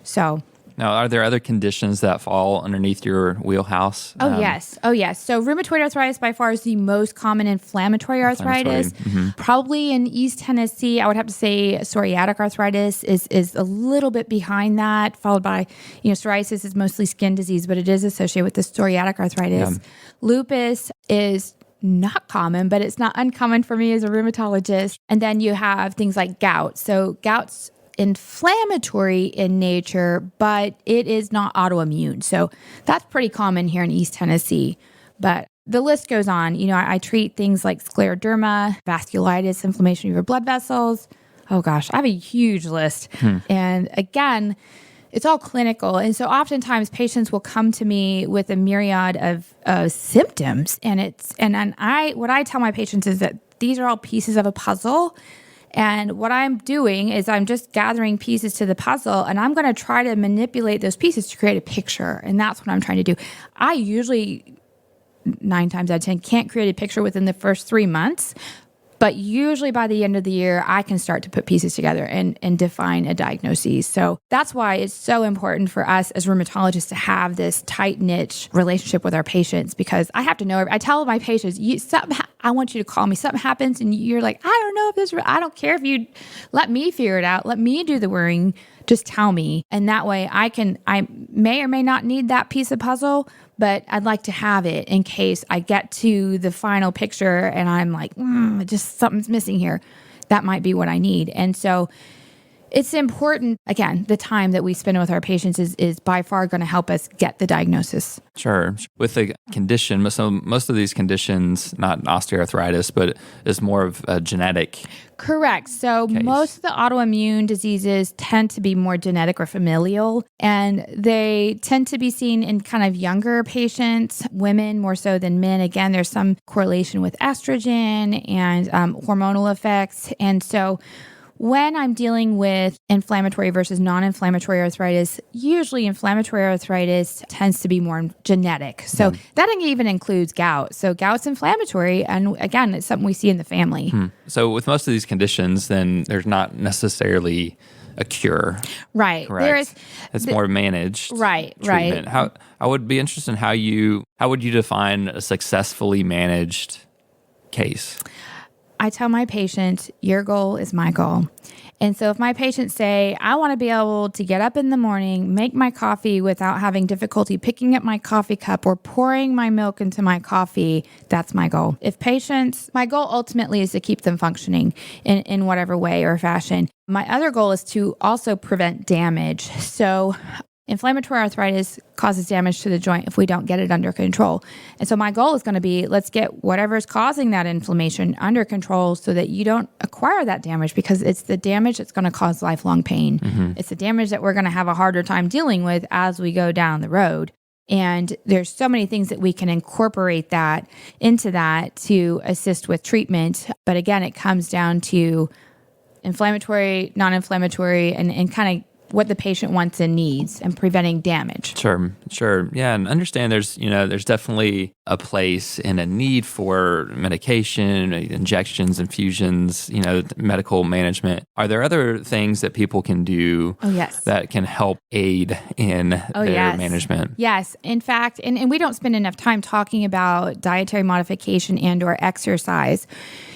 So...
Now, are there other conditions that fall underneath your wheelhouse?
Yes. So rheumatoid arthritis by far is the most common inflammatory arthritis. Probably in East Tennessee, I would have to say psoriatic arthritis is a little bit behind that, followed by, psoriasis is mostly skin disease, but it is associated with the psoriatic arthritis. Yeah. Lupus is not common, but it's not uncommon for me as a rheumatologist. And then you have things like gout. So gout's inflammatory in nature, but it is not autoimmune. So that's pretty common here in East Tennessee. But the list goes on. I treat things like scleroderma, vasculitis, inflammation of your blood vessels. Oh gosh, I have a huge list. And again, it's all clinical. And so oftentimes patients will come to me with a myriad of symptoms. And what I tell my patients is that these are all pieces of a puzzle. And what I'm doing is I'm just gathering pieces to the puzzle, and I'm going to try to manipulate those pieces to create a picture. And that's what I'm trying to do. I usually, 9 times out of 10, can't create a picture within the first 3 months. But usually by the end of the year, I can start to put pieces together and define a diagnosis. So that's why it's so important for us as rheumatologists to have this tight-knit relationship with our patients, because I have to know. I tell my patients, I want you to call me. Something happens and you're like, I don't know if this, I don't care if you let me figure it out. Let me do the worrying. Just tell me. And that way I may or may not need that piece of puzzle, but I'd like to have it in case I get to the final picture and I'm like, just something's missing here. That might be what I need. And so it's important, again, the time that we spend with our patients is by far going to help us get the diagnosis.
Sure. With the condition, most of these conditions, not osteoarthritis, but is more of a genetic.
Correct. So
case.
Most of the autoimmune diseases tend to be more genetic or familial, and they tend to be seen in kind of younger patients, women more so than men. Again, there's some correlation with estrogen and hormonal effects. And so when I'm dealing with inflammatory versus non-inflammatory arthritis, usually inflammatory arthritis tends to be more genetic. So that even includes gout. So gout's inflammatory, and again, it's something we see in the family.
So with most of these conditions, then there's not necessarily a cure.
Right.
Correct. It's more managed.
Right.
Treatment. I would be interested in how would you define a successfully managed case?
I tell my patients, your goal is my goal. And so if my patients say, I want to be able to get up in the morning, make my coffee without having difficulty picking up my coffee cup or pouring my milk into my coffee, that's my goal. My goal ultimately is to keep them functioning in whatever way or fashion. My other goal is to also prevent damage. So inflammatory arthritis causes damage to the joint if we don't get it under control. And so my goal is going to be, let's get whatever is causing that inflammation under control so that you don't acquire that damage, because it's the damage that's going to cause lifelong pain. It's the damage that we're going to have a harder time dealing with as we go down the road. And there's so many things that we can incorporate into that to assist with treatment. But again, it comes down to inflammatory, non-inflammatory, and kind of what the patient wants and needs and preventing damage.
Sure. Yeah, and understand there's definitely a place and a need for medication, injections, infusions, medical management. Are there other things that people can do that can help aid in their management?
Yes. In fact, and we don't spend enough time talking about dietary modification and or exercise.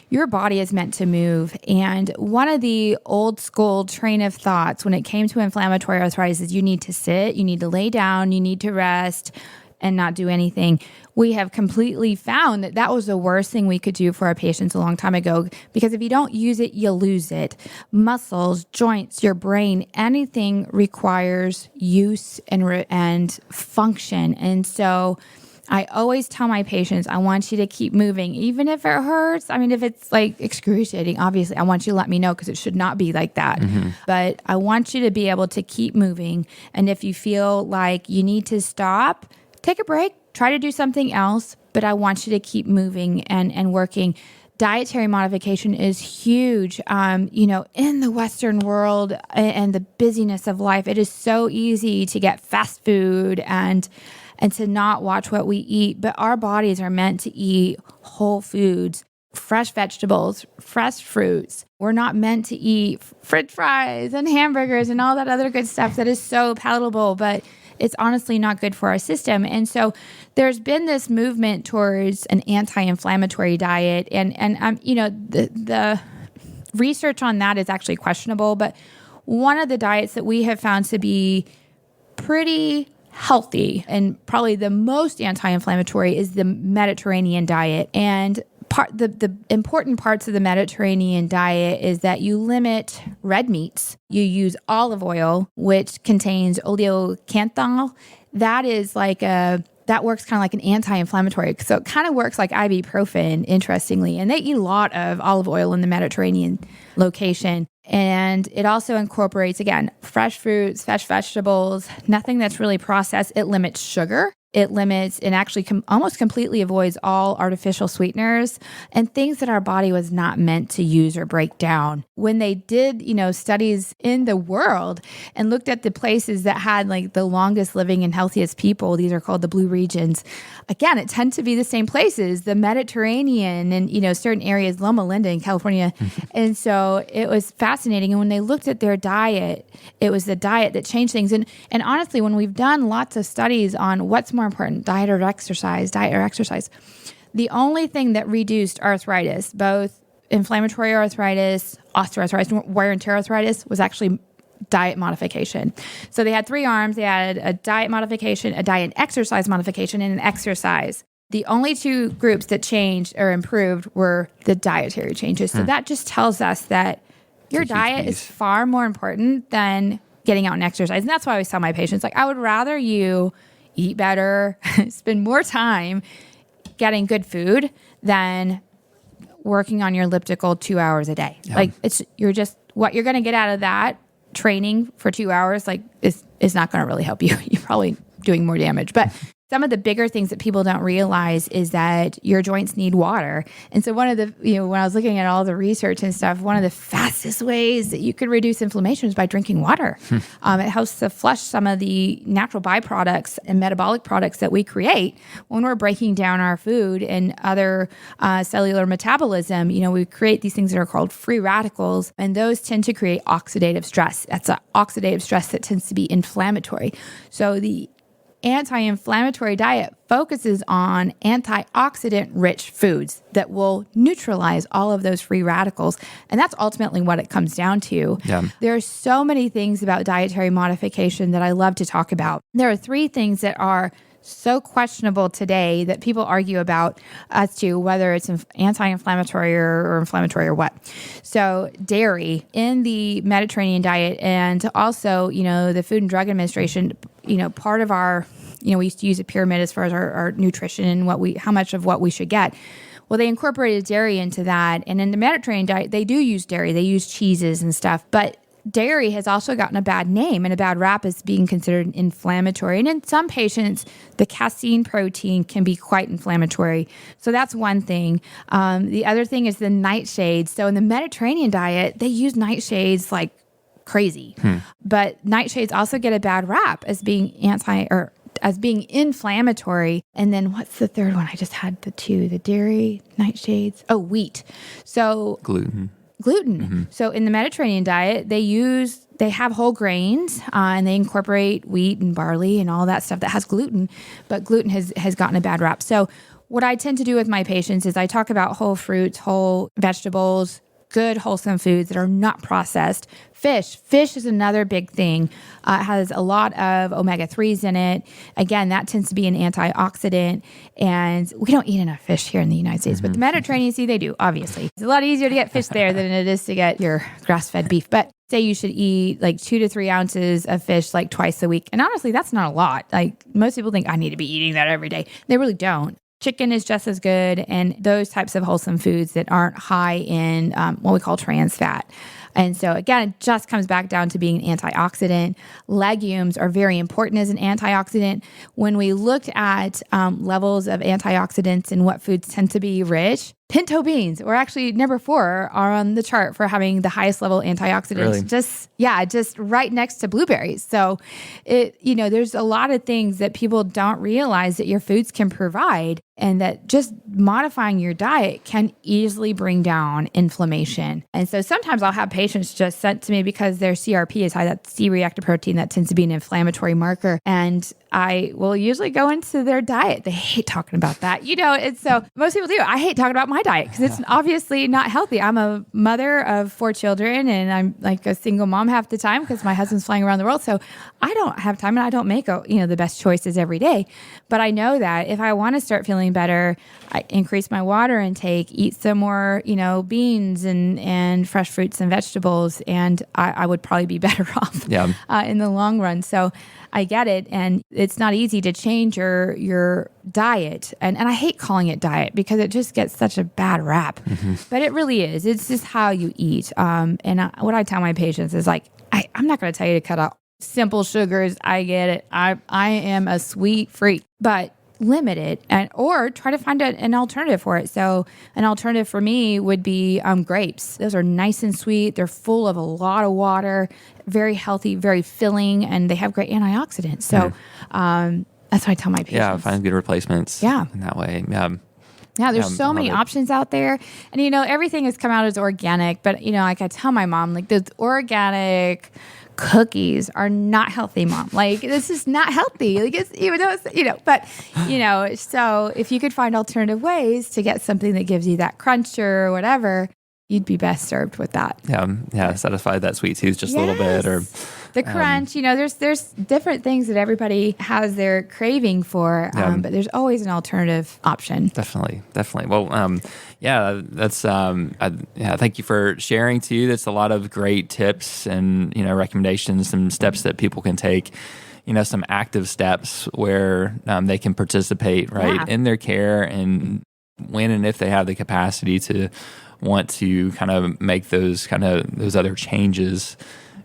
Your body is meant to move. And one of the old school train of thoughts when it came to inflammatory arthritis is you need to sit, you need to lay down, you need to rest and not do anything. We have completely found that was the worst thing we could do for our patients a long time ago, because if you don't use it, you lose it. Muscles, joints, your brain, anything requires use and function. And so I always tell my patients, I want you to keep moving, even if it hurts. I mean, if it's like excruciating, obviously, I want you to let me know because it should not be like that. Mm-hmm. But I want you to be able to keep moving. And if you feel like you need to stop, take a break, try to do something else. But I want you to keep moving and working. Dietary modification is huge. In the Western world and the busyness of life, it is so easy to get fast food and to not watch what we eat. But our bodies are meant to eat whole foods, fresh vegetables, fresh fruits. We're not meant to eat french fries and hamburgers and all that other good stuff that is so palatable, but it's honestly not good for our system. And so there's been this movement towards an anti-inflammatory diet. And the research on that is actually questionable. But one of the diets that we have found to be pretty healthy and probably the most anti-inflammatory is the Mediterranean diet. And the important parts of the Mediterranean diet is that you limit red meats. You use olive oil, which contains oleocanthal. That is that works kind of like an anti-inflammatory. So it kind of works like ibuprofen, interestingly. And they eat a lot of olive oil in the Mediterranean location. And it also incorporates, again, fresh fruits, fresh vegetables, nothing that's really processed. It limits sugar. It limits and actually almost completely avoids all artificial sweeteners and things that our body was not meant to use or break down. When they did, studies in the world and looked at the places that had like the longest living and healthiest people, these are called the blue regions. Again, it tends to be the same places, the Mediterranean and, certain areas, Loma Linda in California. And so it was fascinating. And when they looked at their diet, it was the diet that changed things. And honestly, when we've done lots of studies on what's more important, diet or exercise, the only thing that reduced arthritis, both inflammatory arthritis, osteoarthritis, wear and tear arthritis, was actually diet modification. So they had 3 arms. They had a diet modification, a diet and exercise modification, and an exercise. The only 2 groups that changed or improved were the dietary changes. So that just tells us that your diet is far more important than getting out and exercise. And that's why I always tell my patients, I would rather you eat better, spend more time getting good food than working on your elliptical 2 hours a day. Yeah. You're just what you're going to get out of that training for 2 hours, is not going to really help you. You're probably doing more damage. But some of the bigger things that people don't realize is that your joints need water. And so one of the, when I was looking at all the research and stuff, one of the fastest ways that you could reduce inflammation is by drinking water. It helps to flush some of the natural byproducts and metabolic products that we create when we're breaking down our food and other cellular metabolism. We create these things that are called free radicals, and those tend to create oxidative stress. That's an oxidative stress that tends to be inflammatory. So the anti-inflammatory diet focuses on antioxidant-rich foods that will neutralize all of those free radicals. And that's ultimately what it comes down to. Yeah. There are so many things about dietary modification that I love to talk about. There are 3 things that are so questionable today that people argue about as to whether it's anti-inflammatory or inflammatory or what. So dairy in the Mediterranean diet, and also, the Food and Drug Administration, part of our, we used to use a pyramid as far as our nutrition and how much of what we should get. Well, they incorporated dairy into that. And in the Mediterranean diet, they do use dairy. They use cheeses and stuff. But dairy has also gotten a bad name and a bad rap as being considered inflammatory. And in some patients, the casein protein can be quite inflammatory. So that's one thing. The other thing is the nightshades. So in the Mediterranean diet, they use nightshades crazy. But nightshades also get a bad rap as being as being inflammatory. And then what's the third one? I just had the two, the dairy, nightshades. Oh, wheat. So
Gluten.
So in the Mediterranean diet, they have whole grains and they incorporate wheat and barley and all that stuff that has gluten, but gluten has gotten a bad rap. So what I tend to do with my patients is I talk about whole fruits, whole vegetables, good wholesome foods that are not processed. Fish is another big thing. It has a lot of omega-3s in it. Again, that tends to be an antioxidant. And we don't eat enough fish here in the United States, but the Mediterranean Sea, they do, obviously. It's a lot easier to get fish there than it is to get your grass-fed beef. But say you should eat like 2 to 3 ounces of fish like twice a week. And honestly, that's not a lot. Like most people think I need to be eating that every day. They really don't. Chicken is just as good, and those types of wholesome foods that aren't high in what we call trans fat. And so again, it just comes back down to being an antioxidant. Legumes are very important as an antioxidant. When we looked at levels of antioxidants and what foods tend to be rich, pinto beans were actually number 4 are on the chart for having the highest level antioxidants.
Really?
Just right next to blueberries. So there's a lot of things that people don't realize that your foods can provide, and that just modifying your diet can easily bring down inflammation. And so sometimes I'll have patients just sent to me because their CRP is high, that C-reactive protein that tends to be an inflammatory marker. And I will usually go into their diet. They hate talking about that. And so most people do. I hate talking about my diet because it's obviously not healthy. I'm a mother of 4 children and I'm like a single mom half the time because my husband's flying around the world. So I don't have time and I don't make the best choices every day. But I know that if I want to start feeling better, I increase my water intake, eat some more, beans and fresh fruits and vegetables, and I would probably be better off in the long run. So I get it. And it's not easy to change your diet. And I hate calling it diet because it just gets such a bad rap. But it really is. It's just how you eat. What I tell my patients is like, I'm not going to tell you to cut out simple sugars. I get it. I am a sweet freak. But limit it or try to find an alternative for it. So an alternative for me would be grapes. Those are nice and sweet. They're full of a lot of water, very healthy, very filling, and they have great antioxidants. So that's what I tell my patients.
Yeah, find good replacements in that way.
Yeah, there's so many options out there. And, everything has come out as organic. But, like I tell my mom, like those organic cookies are not healthy, Mom. Like, this is not healthy. Like, it's, even though it's, so if you could find alternative ways to get something that gives you that crunch or whatever, you'd be best served with that.
Yeah. Satisfy that sweet tooth just a little bit, or
the crunch. There's different things that everybody has their craving for, but there's always an alternative option.
Definitely. Well, that's thank you for sharing too. That's a lot of great tips and recommendations, some steps that people can take. Some active steps where they can participate in their care, and when and if they have the capacity to want to kind of make those other changes.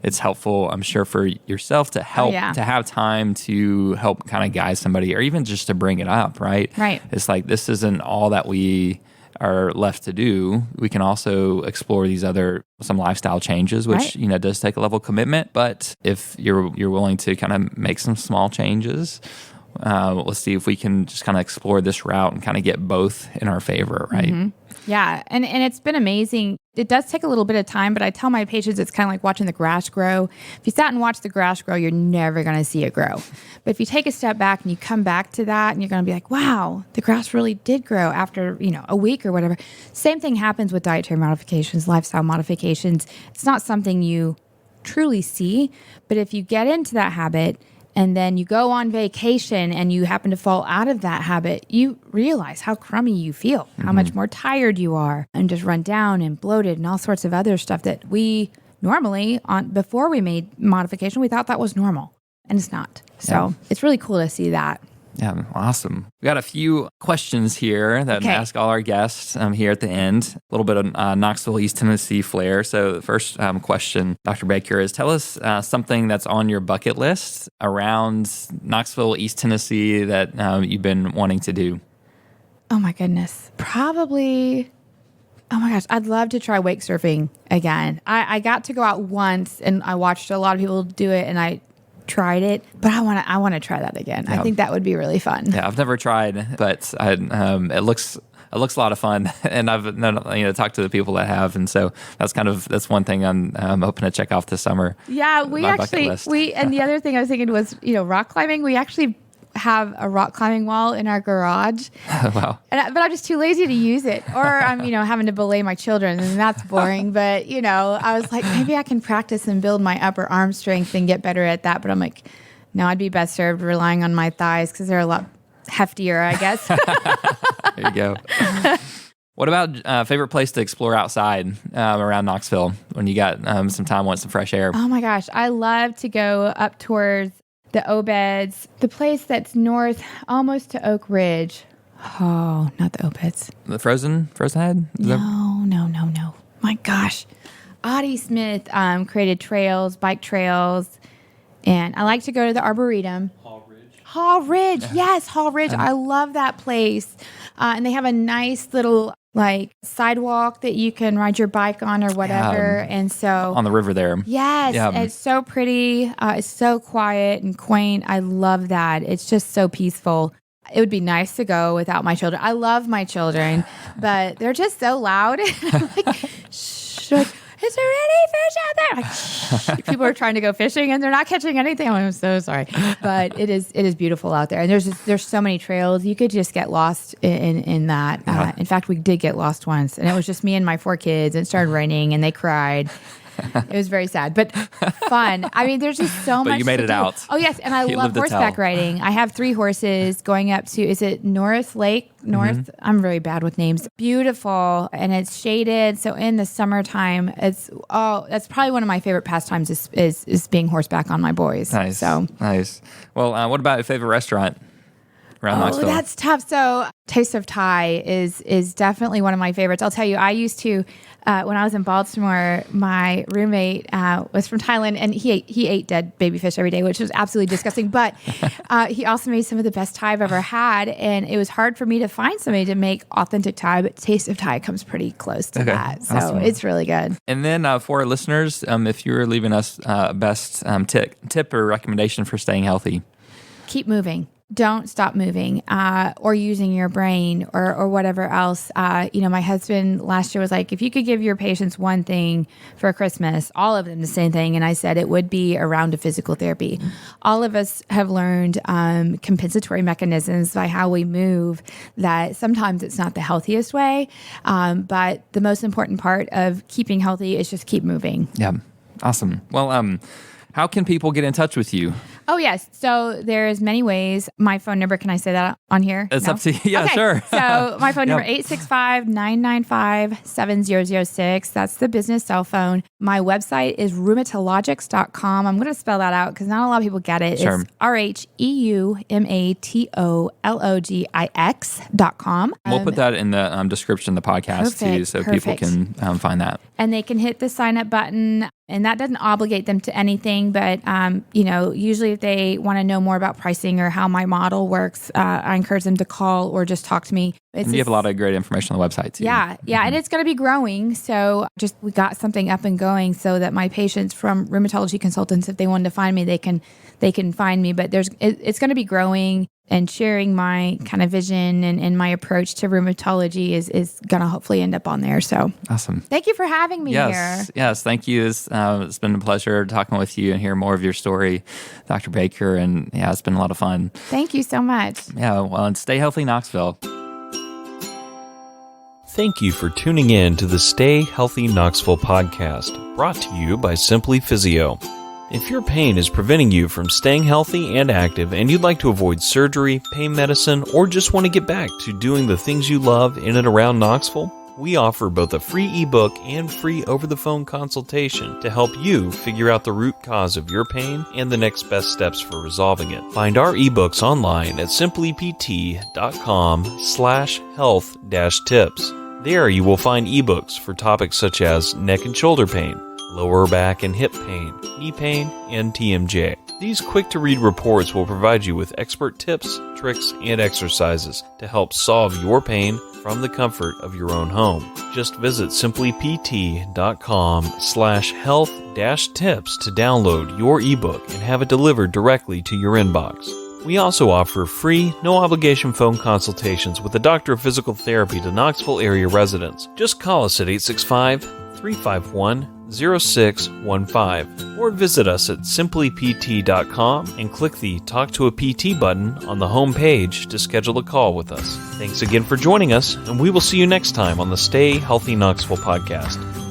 It's helpful, I'm sure, for yourself to help, to have time to help kind of guide somebody, or even just to bring it up, right?
Right.
It's like, this isn't all that we are left to do. We can also explore these some lifestyle changes, which, does take a level of commitment. But if you're willing to kind of make some small changes, let's see if we can just kind of explore this route and kind of get both in our favor, right?
Mm-hmm. Yeah. And it's been amazing. It does take a little bit of time, but I tell my patients it's kind of like watching the grass grow. If you sat and watched the grass grow, you're never going to see it grow. But if you take a step back and you come back to that, and you're going to be like, wow, the grass really did grow after, a week or whatever. Same thing happens with dietary modifications, lifestyle modifications. It's not something you truly see, but if you get into that habit, and then you go on vacation and you happen to fall out of that habit, you realize how crummy you feel, how much more tired you are, and just run down and bloated and all sorts of other stuff that we normally, before we made modification, we thought that was normal, and it's not. So it's really cool to see that.
Yeah, awesome. We got a few questions here that I ask all our guests here at the end. A little bit of Knoxville, East Tennessee flair. So the first question, Dr. Baker, is tell us something that's on your bucket list around Knoxville, East Tennessee that you've been wanting to do.
Oh my goodness. Probably Oh my gosh, I'd love to try wake surfing again. I got to go out once and I watched a lot of people do it and I tried it, but I want to try that again. Yeah. I think that would be really fun.
Yeah, I've never tried, but it looks a lot of fun, and I've talked to the people that have, and so that's one thing I'm hoping to check off this summer.
Yeah, and the other thing I was thinking was rock climbing. We actually have a rock climbing wall in our garage.
Wow.
But I'm just too lazy to use it. Or I'm, having to belay my children, and that's boring. But, I was like, maybe I can practice and build my upper arm strength and get better at that. But I'm like, no, I'd be best served relying on my thighs because they're a lot heftier, I guess.
There you go. What about favorite place to explore outside around Knoxville when you got some time, want some fresh air?
Oh my gosh, I love to go up towards the Obeds, the place that's north, almost to Oak Ridge. Oh, not the Obeds.
The Frozen Head?
No. My gosh. Audie Smith created trails, bike trails, and I like to go to the Arboretum. Hall Ridge. Yes, Hall Ridge. I love that place. And they have a nice little sidewalk that you can ride your bike on or whatever. And so
on the river there.
Yes. It's so pretty. It's so quiet and quaint. I love that. It's just so peaceful. It would be nice to go without my children. I love my children, but they're just so loud. Shh. Is there any fish out there? People are trying to go fishing and they're not catching anything. I'm so sorry, but it is beautiful out there, and there's so many trails. You could just get lost in that.
Yeah.
In fact, we did get lost once, and it was just me and my 4 kids. And it started raining, and they cried. It was very sad, but fun. I mean, there's just so much.
But you made it out.
Oh yes, and I love horseback riding. I have 3 horses going up to. Is it North Lake? North. I'm really bad with names. Beautiful, and it's shaded. So in the summertime, that's probably one of my favorite pastimes is being horseback on my boys.
Nice.
So
nice. Well, what about your favorite restaurant around Knoxville?
That's tough. So Taste of Thai is definitely one of my favorites. I'll tell you, I used to, when I was in Baltimore, my roommate was from Thailand, and he ate dead baby fish every day, which was absolutely disgusting. But he also made some of the best Thai I've ever had, and it was hard for me to find somebody to make authentic Thai, but Taste of Thai comes pretty close to that. So
awesome.
It's really good.
And then for our listeners, if you were leaving us best tip or recommendation for staying healthy.
Keep moving. Don't stop moving or using your brain or whatever else. My husband last year was like, if you could give your patients one thing for Christmas, all of them the same thing. And I said it would be a round of physical therapy. All of us have learned compensatory mechanisms by how we move that sometimes it's not the healthiest way. But the most important part of keeping healthy is just keep moving.
Yeah. Awesome. Well, how can people get in touch with you?
Oh, yes. So there's many ways. My phone number, can I say that on here?
It's up to you. Yeah, okay. Sure.
So my phone number, 865-995-7006. That's the business cell phone. My website is rheumatologics.com. I'm going to spell that out because not a lot of people get it.
Sure.
It's RHEUMATOLOGIX.com.
We'll put that in the description of the podcast too, so people can find that.
And they can hit the sign up button. And that doesn't obligate them to anything, but usually if they want to know more about pricing or how my model works, I encourage them to call or just talk to me.
And you have a lot of great information on the website too.
Yeah, and it's going to be growing. So we got something up and going so that my patients from rheumatology consultants, if they wanted to find me, they can find me. But it's going to be growing. And sharing my kind of vision and my approach to rheumatology is going to hopefully end up on there. So
awesome.
Thank you for having me here.
Yes, thank you. It's been a pleasure talking with you and hearing more of your story, Dr. Baker. And yeah, it's been a lot of fun.
Thank you so much.
Yeah, well, and stay healthy, Knoxville.
Thank you for tuning in to the Stay Healthy Knoxville podcast, brought to you by Simply Physio. If your pain is preventing you from staying healthy and active and you'd like to avoid surgery, pain medicine, or just want to get back to doing the things you love in and around Knoxville, we offer both a free ebook and free over-the-phone consultation to help you figure out the root cause of your pain and the next best steps for resolving it. Find our ebooks online at simplypt.com/health-tips. There you will find ebooks for topics such as neck and shoulder pain, lower back and hip pain, knee pain, and TMJ. These quick-to-read reports will provide you with expert tips, tricks, and exercises to help solve your pain from the comfort of your own home. Just visit simplypt.com/health-tips to download your ebook and have it delivered directly to your inbox. We also offer free, no-obligation phone consultations with a doctor of physical therapy to Knoxville area residents. Just call us at 865-351-0615 or visit us at simplypt.com and click the Talk to a PT button on the home page to schedule a call with us. Thanks again for joining us, and we will see you next time on the Stay Healthy Knoxville podcast.